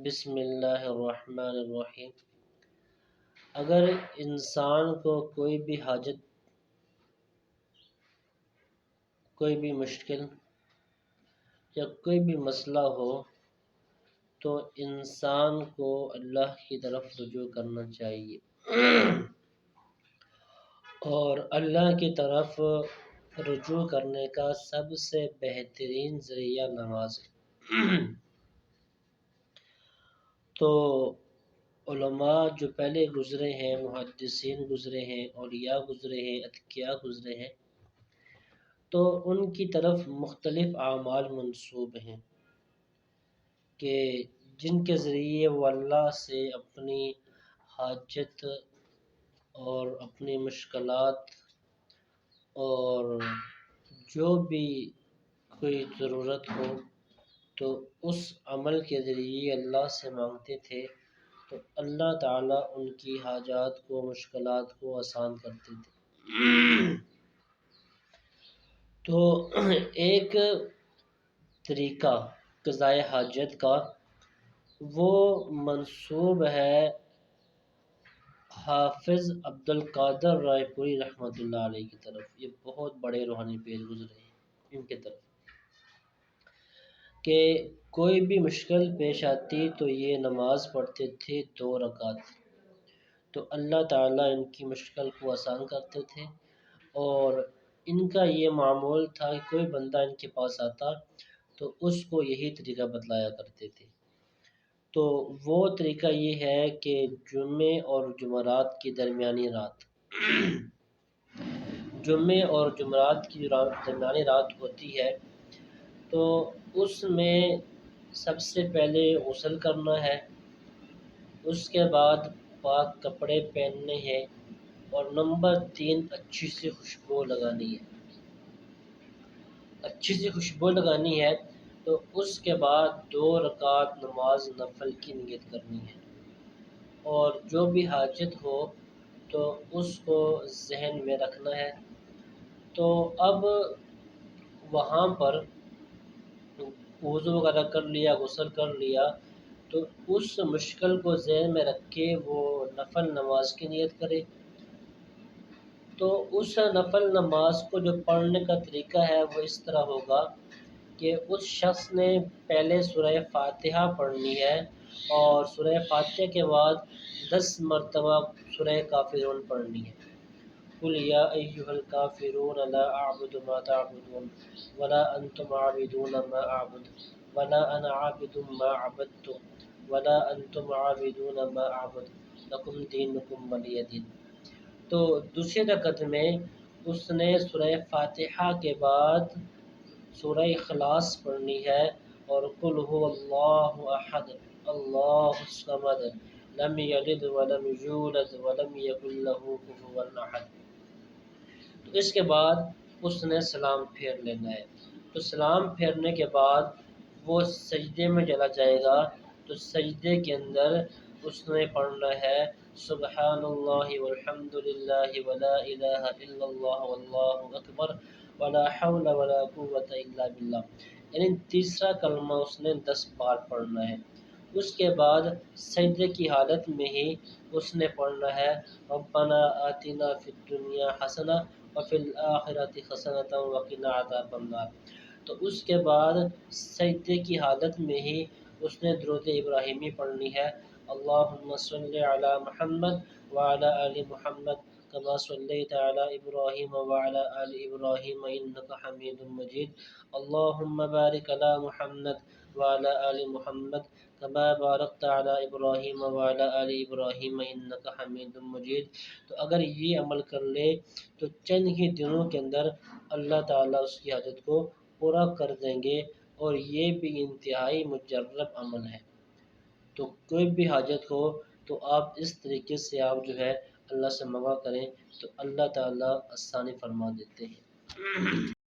بسم اللہ الرحمن الرحیم۔ اگر انسان کو کوئی بھی حاجت، کوئی بھی مشکل یا کوئی بھی مسئلہ ہو تو انسان کو اللہ کی طرف رجوع کرنا چاہیے، اور اللہ کی طرف رجوع کرنے کا سب سے بہترین ذریعہ نماز ہے۔ تو علماء جو پہلے گزرے ہیں، محدثین گزرے ہیں، اولیاء گزرے ہیں، اتقیاء گزرے ہیں، تو ان کی طرف مختلف اعمال منسوب ہیں کہ جن کے ذریعے وہ اللہ سے اپنی حاجت اور اپنی مشکلات اور جو بھی کوئی ضرورت ہو تو اس عمل کے ذریعے اللہ سے مانگتے تھے، تو اللہ تعالیٰ ان کی حاجات کو، مشکلات کو آسان کرتے تھے۔ تو ایک طریقہ قضائے حاجت کا وہ منسوب ہے حافظ عبد القادر رائے پوری رحمۃ اللہ علیہ کی طرف۔ یہ بہت بڑے روحانی پیر گزرے ہیں ان کی طرف کہ کوئی بھی مشکل پیش آتی تو یہ نماز پڑھتے تھے 2 رکعت، تو اللہ تعالیٰ ان کی مشکل کو آسان کرتے تھے۔ اور ان کا یہ معمول تھا کہ کوئی بندہ ان کے پاس آتا تو اس کو یہی طریقہ بتلایا کرتے تھے۔ تو وہ طریقہ یہ ہے کہ جمعے اور جمعرات کی درمیانی رات، جمعے اور جمعرات کی جو درمیانی رات ہوتی ہے تو اس میں سب سے پہلے غسل کرنا ہے، اس کے بعد پاک کپڑے پہننے ہیں، اور نمبر 3 اچھی سی خوشبو لگانی ہے۔ اچھی سی خوشبو لگانی ہے تو اس کے بعد 2 رکعت نماز نفل کی نیت کرنی ہے، اور جو بھی حاجت ہو تو اس کو ذہن میں رکھنا ہے۔ تو اب وہاں پر وضو وغیرہ کر لیا، غسل کر لیا، تو اس مشکل کو ذہن میں رکھ کے وہ نفل نماز کی نیت کرے۔ تو اس نفل نماز کو جو پڑھنے کا طریقہ ہے وہ اس طرح ہوگا کہ اس شخص نے پہلے سورہ فاتحہ پڑھنی ہے، اور سورہ فاتحہ کے بعد 10 مرتبہ سورہ کافرون پڑھنی ہے۔ قل یا ایھا الکافرون لا اعبد ما تعبدون ولا انتم عابدون ما اعبد ولا انا عابد ما عبدتم ولا انتم عابدون ما اعبد لکم دینکم ولی دین۔ تو دوسری رکعت میں اس نے سورہ فاتحہ کے بعد سورہ اخلاص پڑھنی ہے، اور قل هو اللہ احد اللہ الصمد لم یلد ولم یولد ولم یکن له کفوا احد۔ تو اس کے بعد اس نے سلام پھیر لینا ہے۔ تو سلام پھیرنے کے بعد وہ سجدے میں چلا جائے گا، تو سجدے کے اندر اس نے پڑھنا ہے سبحان اللہ والحمد للہ ولا الہ الا اللہ واللہ اکبر ولا حول ولا قوة الا باللہ، یعنی تیسرا کلمہ اس نے 10 بار پڑھنا ہے۔ اس کے بعد سجدے کی حالت میں ہی اس نے پڑھنا ہے ربنا آتنا فی الدنیا حسنہ وفی الآخرۃ حسنۃ وقنا عذاب النار۔ تو اس کے بعد سجدے کی حالت میں ہی اس نے درود ابراہیمی پڑھنی ہے اللہم صلی علی محمد وعلی آل محمد کما صلیت علی ابراہیم وعلی آل ابراہیم انک حمید مجید اللہم بارک علی محمد وعلی آل محمد کما بارکت علی ابراہیم وعلی آل ابراہیم انک حمید مجید۔ تو اگر یہ عمل کر لے تو چند ہی دنوں کے اندر اللہ تعالیٰ اس کی حاجت کو پورا کر دیں گے، اور یہ بھی انتہائی مجرب عمل ہے۔ تو کوئی بھی حاجت ہو تو آپ اس طریقے سے آپ جو ہے اللہ سے مانگا کریں، تو اللہ تعالیٰ آسانی فرما دیتے ہیں۔